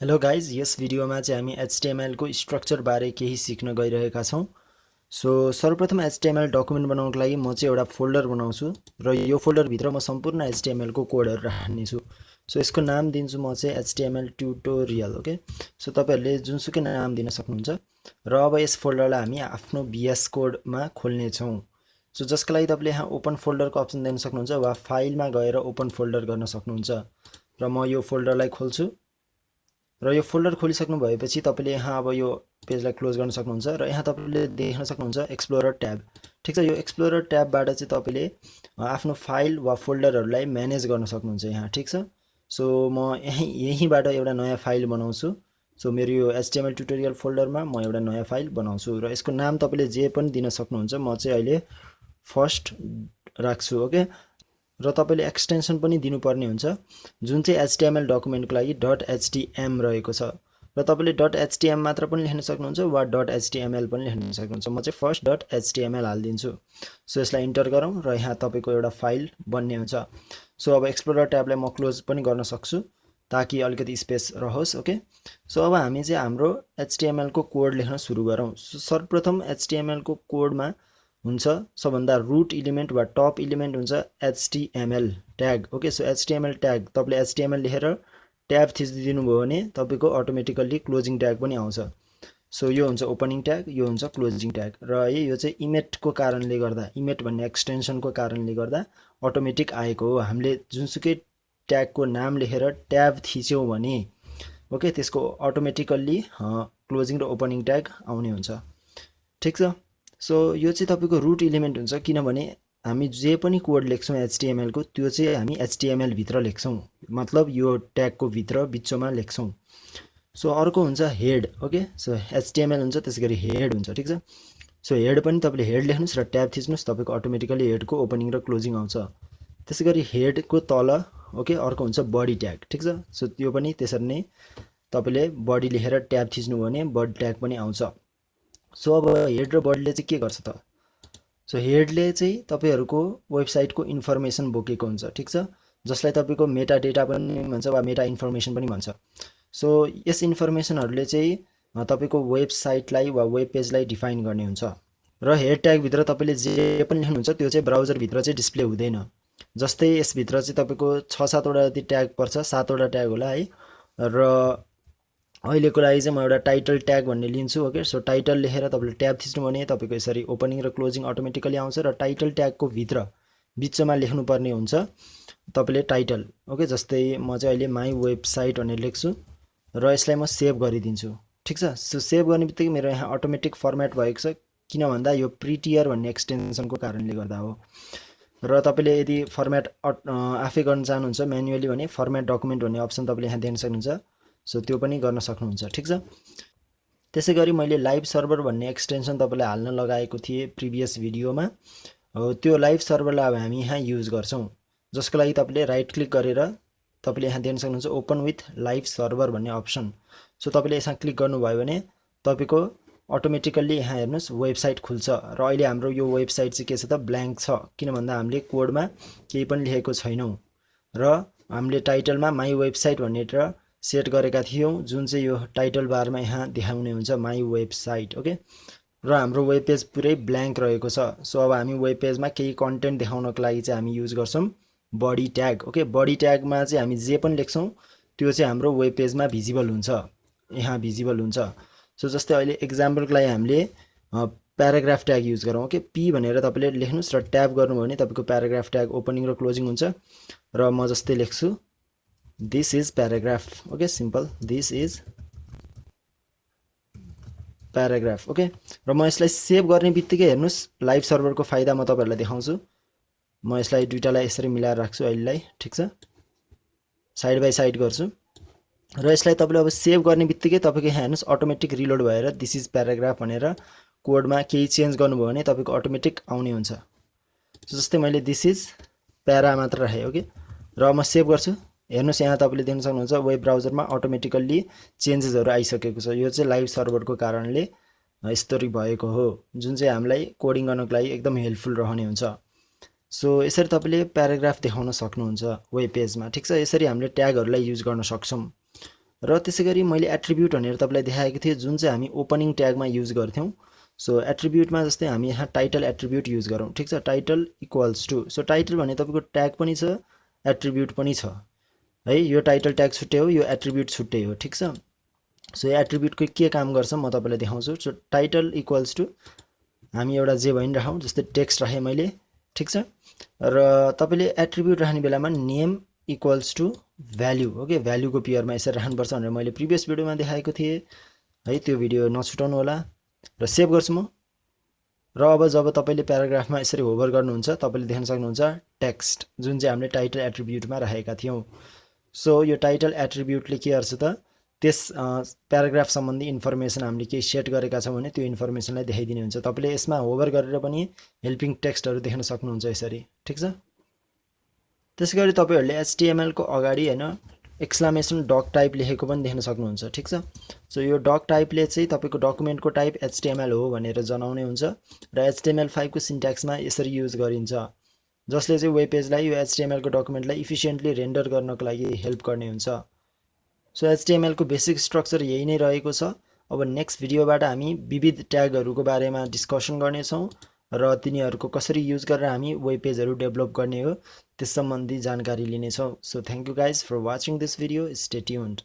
Hello guys, यस भिडियोमा चाहिँ हामी HTML को स्ट्रक्चर बारे केही सिक्न गइरहेका छौं। सो सर्वप्रथम HTML डकुमेन्ट बनाउनको लागि म चाहिँ एउटा फोल्डर बनाउँछु र यो फोल्डर भित्र म सम्पूर्ण HTML को कोडहरु राख्ने छु। सो यसको नाम दिन्छु म चाहिँ HTML ट्युटोरियल। ओके, सो तपाईहरुले जुनसुकै नाम दिन सक्नुहुन्छ र अब यस फोल्डरलाई हामी आफ्नो VS कोड मा खोल्ने छौं। सो जसका लागि तपाईले यहाँ ओपन फोल्डर को अप्सन दिन सक्नुहुन्छ वा फाइलमा गएर ओपन फोल्डर गर्न सक्नुहुन्छ। र म यो फोल्डरलाई खोल्छु र यो फोल्डर खोलिसक्नु भएपछि तपाईले यहाँ अब यो पेजलाई क्लोज गर्न सक्नुहुन्छ र यहाँ तपाईले देख्न सक्नुहुन्छ एक्सप्लोरर ट्याब। ठीक छ, यो एक्सप्लोरर ट्याबबाट चाहिँ तपाईले आफ्नो फाइल वा फोल्डरहरुलाई म्यानेज गर्न सक्नुहुन्छ यहाँ। ठीक छ, सो म यहीबाट एउटा नयाँ फाइल बनाउँछु। सो मेरो यो HTML ट्युटोरियल फोल्डरमा म एउटा नयाँ फाइल बनाउँछु र यसको नाम तपाईले जे पनि दिन सक्नुहुन्छ। म चाहिँ अहिले फर्स्ट राख्छु। ओके, र तपाईले एक्सटेन्सन पनि दिनुपर्ने हुन्छ जुन चाहिँ HTML डकुमेन्टको लागि .htm रहेको छ र तपाईले .htm मात्र पनि लेख्न सक्नुहुन्छ वा .html पनि लेख्न सक्नुहुन्छ। म चाहिँ फर्स्ट .html हाल्दिन्छु। सो यसलाई इन्टर गरौँ र यहाँ तपाईको एउटा फाइल बन्ने हुन्छ। सो अब एक्सप्लोरर ट्याबलाई म क्लोज पनि गर्न सक्छु ताकि अलिकति स्पेस रहोस्। ओके, सो अब हामी चाहिँ हाम्रो HTML को कोड लेख्न सुरु गरौँ। सर्वप्रथम HTML को कोडमा हुन्छ सबभन्दा रुट इलिमेन्ट वा टप इलिमेन्ट हुन्छ HTML tag. Okay, so HTML tag तपाईले HTML लेखेर ट्याब थिच्दिनु भयो भने तपाईको अटोमेटिकली क्लोजिङ ट्याग पनि आउँछ। सो यो हुन्छ ओपनिङ ट्याग, यो हुन्छ क्लोजिङ ट्याग र यो चाहिँ इमेट को कारणले गर्दा, इमेट भन्ने एक्सटेन्सनको कारणले गर्दा अटोमेटिक आएको हो। हामीले जुनसुकै ट्याग को नाम लेखेर ट्याब थिच्यौं भने ओके त्यसको अटोमेटिकली क्लोजिङ र ओपनिङ ट्याग आउने हुन्छ। ठीक छ, सो यो चाहिँ तपाईको रुट इलिमेन्ट हुन्छ किनभने हामी जे पनि कोड लेख्छौं HTML को त्यो चाहिँ हामी HTML भित्र लेख्छौं, मतलब यो ट्याग को भित्र बिचमा लेख्छौं। सो अर्को हुन्छ हेड। ओके, सो HTML हुन्छ त्यसैगरी हेड हुन्छ। ठीक छ, सो हेड पनि तपाईले हेड लेख्नुस् र ट्याब थिच्नुस् तपाईको अटोमेटिकली हेड को ओपनिङ र क्लोजिङ आउँछ। त्यसैगरी हेड को तल ओके अर्को हुन्छ बडी ट्याग। ठीक छ, सो त्यो पनि त्यसरी नै तपाईले बडी लेखेर ट्याब थिच्नु भयो भने बडी ट्याग पनि आउँछ। सो अब हेड र बडीले चाहिँ के गर्छ त? सो हेडले चाहिँ तपाईहरुको वेबसाइटको इन्फर्मेसन बोकेको हुन्छ। ठीक छ, जसलाई तपाईको मेटा डेटा पनि भन्छ वा मेटा इन्फर्मेसन पनि भन्छ। सो यस इन्फर्मेसनहरुले चाहिँ तपाईको वेबसाइटलाई वा वेब पेजलाई डिफाइन गर्ने हुन्छ र हेड ट्याग भित्र तपाईले जे पनि लेख्नुहुन्छ त्यो चाहिँ ब्राउजर भित्र चाहिँ डिस्प्ले हुँदैन। जस्तै यस भित्र चाहिँ तपाईको 6-7 वटा जति ट्याग पर्छ, 7 वटा ट्याग होला है। र अहिलेको लागि चाहिँ म एउटा टाइटल ट्याग भन्ने लिन्छु। ओके, सो टाइटल लेखेर तपाईले ट्याब थिच्नु भने तपाईको यसरी ओपनिङ र क्लोजिङ अटोमेटिकली आउँछ र टाइटल ट्याग को भित्र बिचमा लेख्नु पर्ने हुन्छ तपाईले टाइटल। ओके, जस्तै म चाहिँ अहिले माई वेबसाइट भनेर लेख्छु र यसलाई म सेभ गरिदिन्छु। ठीक छ, सो सेभ गर्नेबित्तिकै मेरो यहाँ अटोमेटिक फर्मेट भएको छ किन भन्दा यो प्रिटियर भन्ने एक्सटेन्सनको कारणले गर्दा हो। र तपाईले यदि फर्मेट आफै गर्न चाहनुहुन्छ म्यानुअली भने फर्मेट डकुमेन्ट भन्ने अप्सन तपाईले यहाँ देख्न सक्नुहुन्छ। सो त्यो पनि गर्न सक्नुहुन्छ। ठीक छ, त्यसैगरी मैले लाइभ सर्भर भन्ने एक्सटेन्सन तपाईलाई हाल्न लगाएको थिए प्रिभियस भिडियोमा। त्यो लाइभ सर्भरलाई अब हामी यहाँ युज गर्छौं, जसको लागि तपाईले राइट क्लिक गरेर तपाईले यहाँ देख्न सक्नुहुन्छ ओपन विथ लाइभ सर्भर भन्ने अप्सन। सो तपाईले यसमा क्लिक गर्नुभयो भने तपाईको अटोमेटिकली यहाँ हेर्नुस् वेबसाइट खुल्छ र अहिले हाम्रो यो वेबसाइट चाहिँ के छ त ब्ल्याङ्क छ किन भन्दा हामीले कोडमा केही पनि लेखेको छैनौं र हामीले टाइटलमा माई वेबसाइट भनेर सेट गरेका थियौं जुन चाहिँ यो टाइटल बारमा यहाँ देखाउने हुन्छ माई वेबसाइट। ओके, र हाम्रो वेब पेज पुरै ब्ल्याङ्क रहेको छ। सो अब हामी वेब पेजमा केही कन्टेन्ट देखाउनको लागि चाहिँ हामी युज गर्छौं बडी ट्याग। ओके, बडी ट्यागमा चाहिँ हामी जे पनि लेख्छौं त्यो चाहिँ हाम्रो वेब पेजमा भिजिबल हुन्छ, यहाँ भिजिबल हुन्छ। सो जस्तै अहिले एक्जाम्पलको लागि हामीले प्याराग्राफ ट्याग युज गरौँ। ओके, पी भनेर तपाईले लेख्नुस् र ट्याब गर्नुभयो भने तपाईको प्याराग्राफ ट्याग ओपनिङ र क्लोजिङ हुन्छ। र म जस्तै लेख्छु this is paragraph. Okay, simple this is paragraph. Okay, र म यसलाई सेभ गर्ने बित्तिकै हेर्नुस् लाइभ सर्भरको फाइदा म तपाईहरुलाई देखाउँछु। म यसलाई दुईटालाई यसरी मिलाएर राख्छु अहिलेलाई। ठीक छ, साइड बाइ साइड गर्छु र यसलाई तपाईले अब सेभ गर्ने बित्तिकै तपाईको यहाँ हेर्नुस् अटोमेटिक रिलोड भएर दिस इज प्याराग्राफ भनेर कोडमा केही चेन्ज गर्नुभयो भने तपाईको अटोमेटिक आउने हुन्छ। सो जस्तै मैले दिस इज प्यारा मात्र राखे। ओके, र म सेभ गर्छु। हेर्नुस् यहाँ तपाईले देख्न सक्नुहुन्छ वेब ब्राउजरमा अटोमेटिकली चेन्जेसहरु आइसकेको छ। यो चाहिँ लाइभ सर्भरको कारणले यस्तो भएको हो जुन चाहिँ हामीलाई कोडिङ गर्नको लागि एकदम हेल्पफुल रहने हुन्छ। सो यसरी तपाईले प्याराग्राफ देखाउन सक्नुहुन्छ वेब पेजमा। ठीक छ, यसरी हामीले ट्यागहरुलाई युज गर्न सक्छौं र त्यसैगरी मैले एट्रिब्युट भनेर तपाईलाई देखाएको थिएँ जुन चाहिँ हामी ओपनिङ ट्यागमा युज गर्थ्यौं। सो एट्रिब्युटमा जस्तै हामी यहाँ टाइटल एट्रिब्युट युज गरौँ। ठीक छ, title equals to, so title भने तपाईको ट्याग पनि छ एट्रिब्युट पनि छ है। यो टाइटल ट्याग छुट्टै हो, यो एट्रिब्युट छुट्टै हो। ठीक छ, सो यो एट्रिब्युटको के काम गर्छ म तपाईलाई देखाउँछु। सो टाइटल इक्वल्स टु हामी एउटा जे भनि राखौँ, जस्तै टेक्स्ट राखेँ मैले। ठीक छ, र तपाईले एट्रिब्युट राख्ने बेलामा name equals to value, okay, भ्याल्युको पेयरमा यसरी राख्नुपर्छ भनेर मैले प्रिभियस भिडियोमा देखाएको थिएँ है। त्यो भिडियो नछुटाउनु होला र सेभ गर्छु म। र अब जब तपाईले प्याराग्राफमा यसरी होभर गर्नुहुन्छ तपाईले देख्न सक्नुहुन्छ टेक्स्ट जुन चाहिँ हामीले टाइटल एट्रिब्युटमा राखेका थियौं। सो यो टाइटल एट्रिब्युटले के गर्छ त, त्यस प्याराग्राफ सम्बन्धी इन्फर्मेसन हामीले के सेट गरेका छौं भने त्यो इन्फर्मेसनलाई देखाइदिने हुन्छ। तपाईले यसमा होभर गरेर पनि हेल्पिङ टेक्स्टहरु देख्न सक्नुहुन्छ यसरी। ठीक छ, त्यसैगरी तपाईहरुले एचटीएमएल को अगाडि हैन एक्सक्लेमेसन डक टाइप लेखेको पनि देख्न सक्नुहुन्छ। ठीक छ, सो यो डक टाइपले चाहिँ तपाईको डकुमेन्टको टाइप एचटीएमएल हो भनेर जनाउने हुन्छ र एचटीएमएल5 को सिन्ट्याक्समा यसरी युज गरिन्छ, जसले चाहिँ वेब पेजलाई यो एचटीएमएल को डकुमेन्टलाई इफिसिएन्टली रेन्डर गर्नको लागि हेल्प गर्ने हुन्छ। सो एचटीएमएल को बेसिक स्ट्रक्चर यही नै रहेको छ। अब नेक्स्ट भिडियोबाट हामी विविध ट्यागहरुको बारेमा डिस्कसन गर्ने छौं र तिनीहरुको कसरी युज गरेर हामी वेब पेजहरु डेभलप गर्ने हो त्यस सम्बन्धी जानकारी लिने छौं। So thank you guys for watching this video, stay tuned.